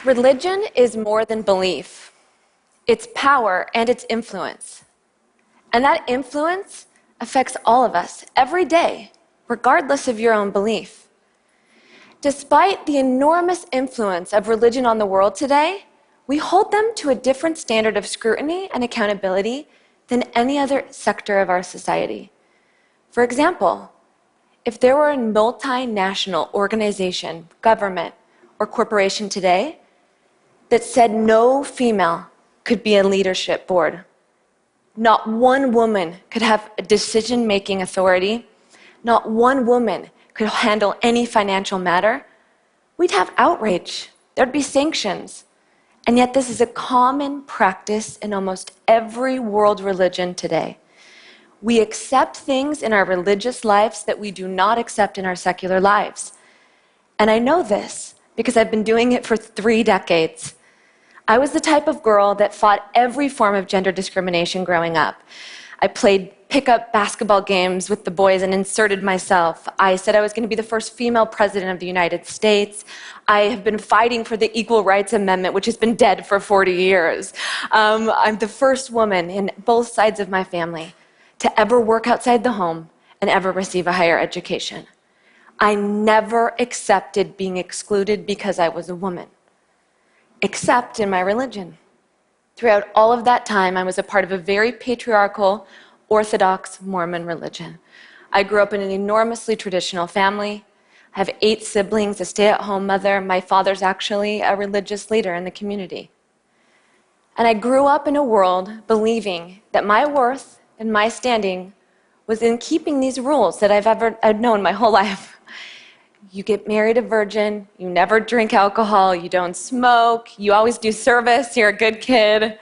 Religion is more than belief. It's power and it's influence. And that influence affects all of us every day, regardless of your own belief. Despite the enormous influence of religion on the world today, we hold them to a different standard of scrutiny and accountability than any other sector of our society. For example, if there were a multinational organization, government, or corporation today that said no female could be a leadership board, not one woman could have a decision-making authority, not one woman could handle any financial matter, we'd have outrage. There'd be sanctions. And yet this is a common practice in almost every world religion today. We accept things in our religious lives that we do not accept in our secular lives. And I know this because I've been doing it for 3 decades. I was the type of girl that fought every form of gender discrimination growing up. I played pickup basketball games with the boys and inserted myself. I said I was going to be the first female president of the United States. I have been fighting for the Equal Rights Amendment, which has been dead for 40 years. I'm the first woman in both sides of my family to ever work outside the home and ever receive a higher education. I never accepted being excluded because I was a woman, except in my religion. Throughout all of that time, I was a part of a very patriarchal, Orthodox Mormon religion. I grew up in an enormously traditional family. I have 8 siblings, a stay-at-home mother. My father's actually a religious leader in the community. And I grew up in a world believing that my worth and my standing was in keeping these rules that I've known my whole life. You get married a virgin, you never drink alcohol, you don't smoke, you always do service, you're a good kid.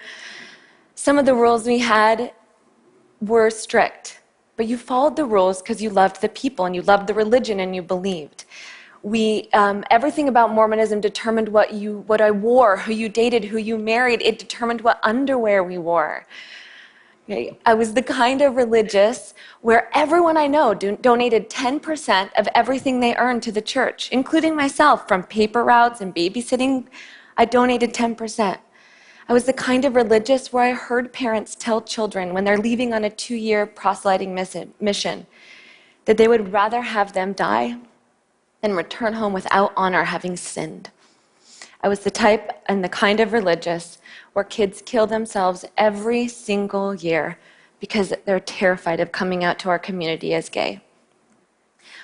Some of the rules we had were strict, but you followed the rules because you loved the people and you loved the religion and you believed. Everything about Mormonism determined what I wore, who you dated, who you married. It determined what underwear we wore. I was the kind of religious where everyone I know donated 10% of everything they earned to the church, including myself, from paper routes and babysitting. I donated 10%. I was the kind of religious where I heard parents tell children when they're leaving on a 2-year proselyting mission that they would rather have them die than return home without honor, having sinned. I was the type and the kind of religious where kids kill themselves every single year because they're terrified of coming out to our community as gay.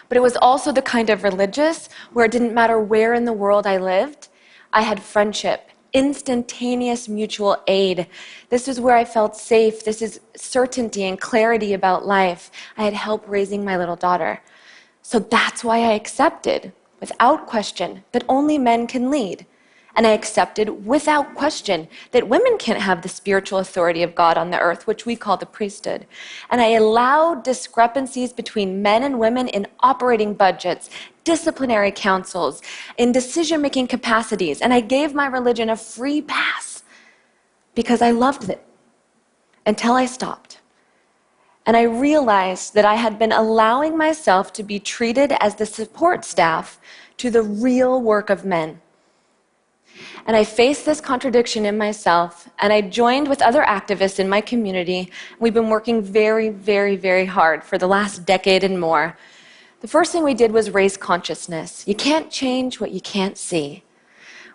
But it was also the kind of religious where it didn't matter where in the world I lived, I had friendship, instantaneous mutual aid. This was where I felt safe. This is certainty and clarity about life. I had help raising my little daughter. So that's why I accepted, without question, that only men can lead. And I accepted, without question, that women can't have the spiritual authority of God on the earth, which we call the priesthood. And I allowed discrepancies between men and women in operating budgets, disciplinary councils, in decision-making capacities. And I gave my religion a free pass because I loved it until I stopped. And I realized that I had been allowing myself to be treated as the support staff to the real work of men. And I faced this contradiction in myself, and I joined with other activists in my community. We've been working very, very, very hard for the last decade and more. The first thing we did was raise consciousness. You can't change what you can't see.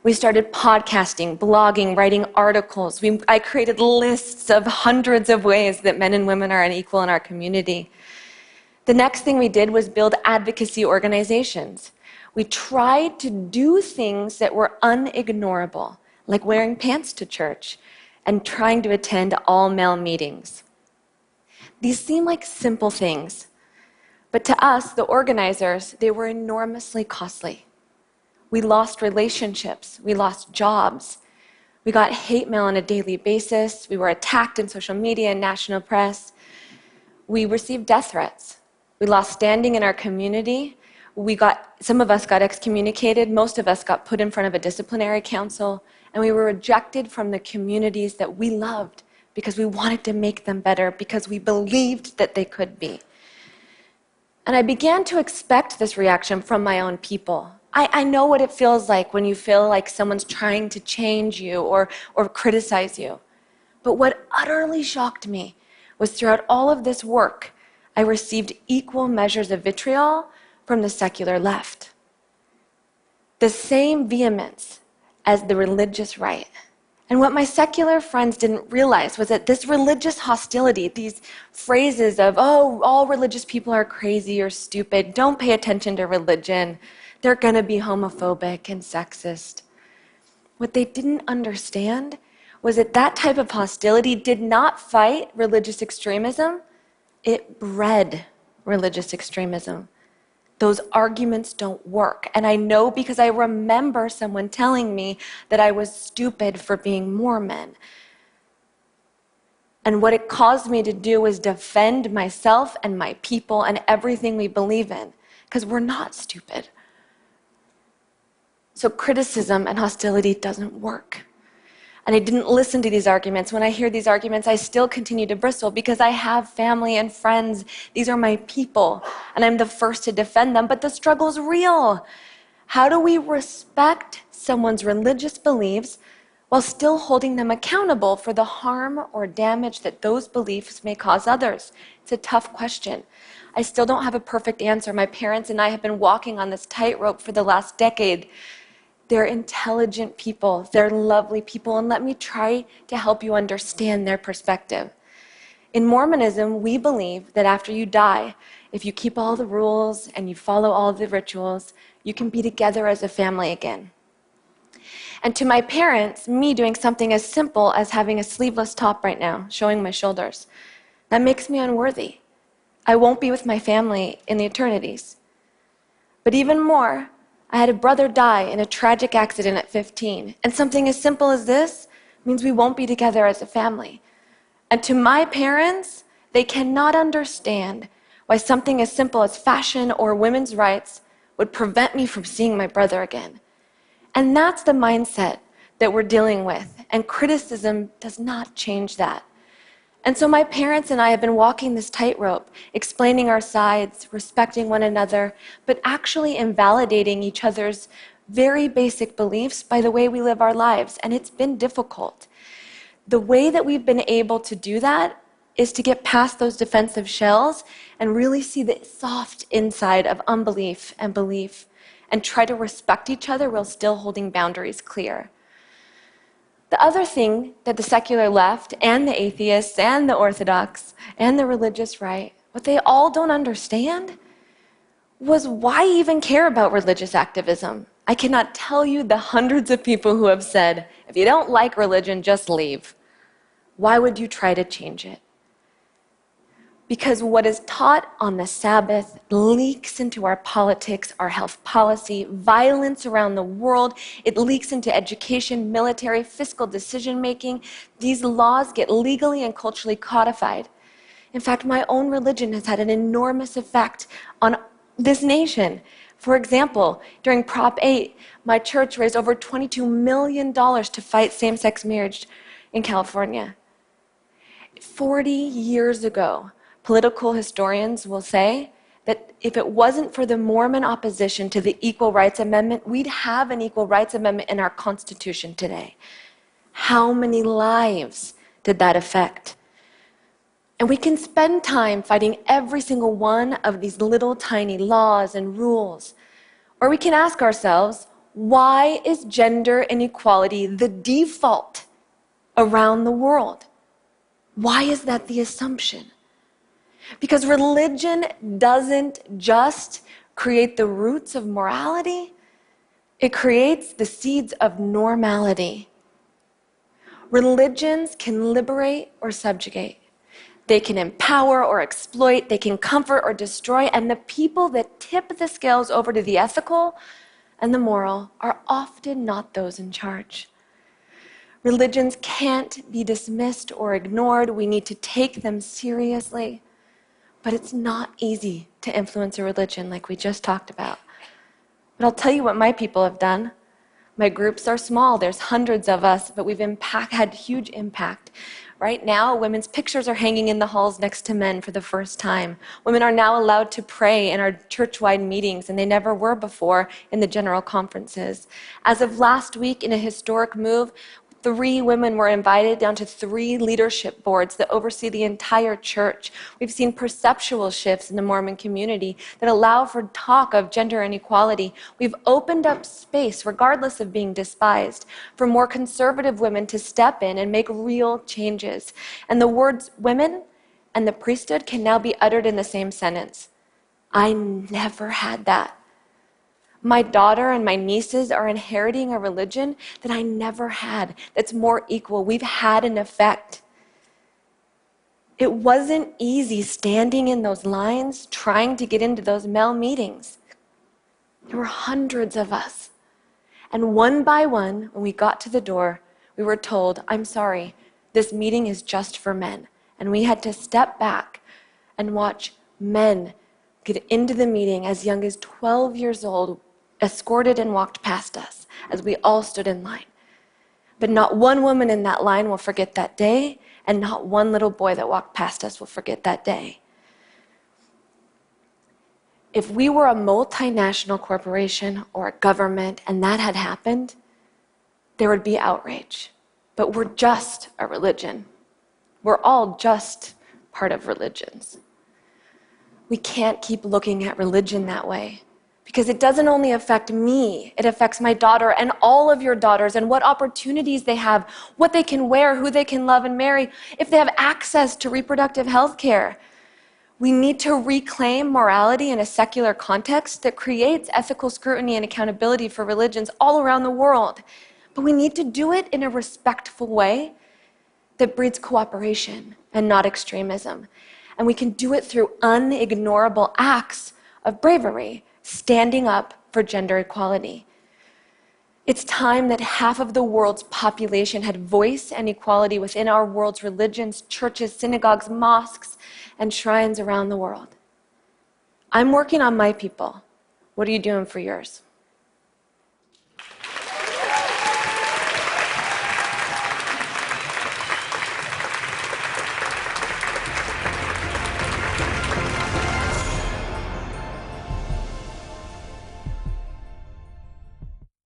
We started podcasting, blogging, writing articles. I created lists of hundreds of ways that men and women are unequal in our community. The next thing we did was build advocacy organizations. We tried to do things that were unignorable, like wearing pants to church and trying to attend all-male meetings. These seem like simple things, but to us, the organizers, they were enormously costly. We lost relationships, we lost jobs, we got hate mail on a daily basis, we were attacked in social media and national press, we received death threats, we lost standing in our community. Some of us got excommunicated, most of us got put in front of a disciplinary council, and we were rejected from the communities that we loved because we wanted to make them better, because we believed that they could be. And I began to expect this reaction from my own people. I know what it feels like when you feel like someone's trying to change you or criticize you. But what utterly shocked me was throughout all of this work, I received equal measures of vitriol from the secular left. The same vehemence as the religious right. And what my secular friends didn't realize was that this religious hostility, these phrases of, oh, all religious people are crazy or stupid, don't pay attention to religion, they're going to be homophobic and sexist. What they didn't understand was that that type of hostility did not fight religious extremism, it bred religious extremism. Those arguments don't work. And I know because I remember someone telling me that I was stupid for being Mormon. And what it caused me to do was defend myself and my people and everything we believe in, because we're not stupid. So criticism and hostility doesn't work. And I didn't listen to these arguments. When I hear these arguments, I still continue to bristle because I have family and friends. These are my people, and I'm the first to defend them, but the struggle's real. How do we respect someone's religious beliefs while still holding them accountable for the harm or damage that those beliefs may cause others? It's a tough question. I still don't have a perfect answer. My parents and I have been walking on this tightrope for the last decade. They're intelligent people, they're lovely people, and let me try to help you understand their perspective. In Mormonism, we believe that after you die, if you keep all the rules and you follow all the rituals, you can be together as a family again. And to my parents, me doing something as simple as having a sleeveless top right now, showing my shoulders, that makes me unworthy. I won't be with my family in the eternities. But even more, I had a brother die in a tragic accident at 15, and something as simple as this means we won't be together as a family. And to my parents, they cannot understand why something as simple as fashion or women's rights would prevent me from seeing my brother again. And that's the mindset that we're dealing with, and criticism does not change that. And so my parents and I have been walking this tightrope, explaining our sides, respecting one another, but actually invalidating each other's very basic beliefs by the way we live our lives. And it's been difficult. The way that we've been able to do that is to get past those defensive shells and really see the soft inside of unbelief and belief and try to respect each other while still holding boundaries clear. The other thing that the secular left and the atheists and the orthodox and the religious right, what they all don't understand was why even care about religious activism? I cannot tell you the hundreds of people who have said, if you don't like religion, just leave. Why would you try to change it? Because what is taught on the Sabbath leaks into our politics, our health policy, violence around the world. It leaks into education, military, fiscal decision-making. These laws get legally and culturally codified. In fact, my own religion has had an enormous effect on this nation. For example, during Prop 8, my church raised over $22 million to fight same-sex marriage in California. 40 years ago, political historians will say that if it wasn't for the Mormon opposition to the Equal Rights Amendment, we'd have an Equal Rights Amendment in our Constitution today. How many lives did that affect? And we can spend time fighting every single one of these little tiny laws and rules. Or we can ask ourselves, why is gender inequality the default around the world? Why is that the assumption? Because religion doesn't just create the roots of morality, it creates the seeds of normality. Religions can liberate or subjugate. They can empower or exploit, they can comfort or destroy, and the people that tip the scales over to the ethical and the moral are often not those in charge. Religions can't be dismissed or ignored. We need to take them seriously. But it's not easy to influence a religion like we just talked about. But I'll tell you what my people have done. My groups are small. There's hundreds of us, but we've had huge impact. Right now, women's pictures are hanging in the halls next to men for the first time. Women are now allowed to pray in our church-wide meetings, and they never were before in the general conferences. As of last week, in a historic move, 3 women were invited down to 3 leadership boards that oversee the entire church. We've seen perceptual shifts in the Mormon community that allow for talk of gender inequality. We've opened up space, regardless of being despised, for more conservative women to step in and make real changes. And the words women and the priesthood can now be uttered in the same sentence. I never had that. My daughter and my nieces are inheriting a religion that I never had, that's more equal. We've had an effect. It wasn't easy standing in those lines, trying to get into those male meetings. There were hundreds of us. And one by one, when we got to the door, we were told, I'm sorry, this meeting is just for men. And we had to step back and watch men get into the meeting as young as 12 years old, escorted and walked past us as we all stood in line. But not one woman in that line will forget that day, and not one little boy that walked past us will forget that day. If we were a multinational corporation or a government and that had happened, there would be outrage. But we're just a religion. We're all just part of religions. We can't keep looking at religion that way. Because it doesn't only affect me, it affects my daughter and all of your daughters and what opportunities they have, what they can wear, who they can love and marry, if they have access to reproductive health care. We need to reclaim morality in a secular context that creates ethical scrutiny and accountability for religions all around the world. But we need to do it in a respectful way that breeds cooperation and not extremism. And we can do it through unignorable acts of bravery, standing up for gender equality. It's time that half of the world's population had voice and equality within our world's religions, churches, synagogues, mosques, and shrines around the world. I'm working on my people. What are you doing for yours?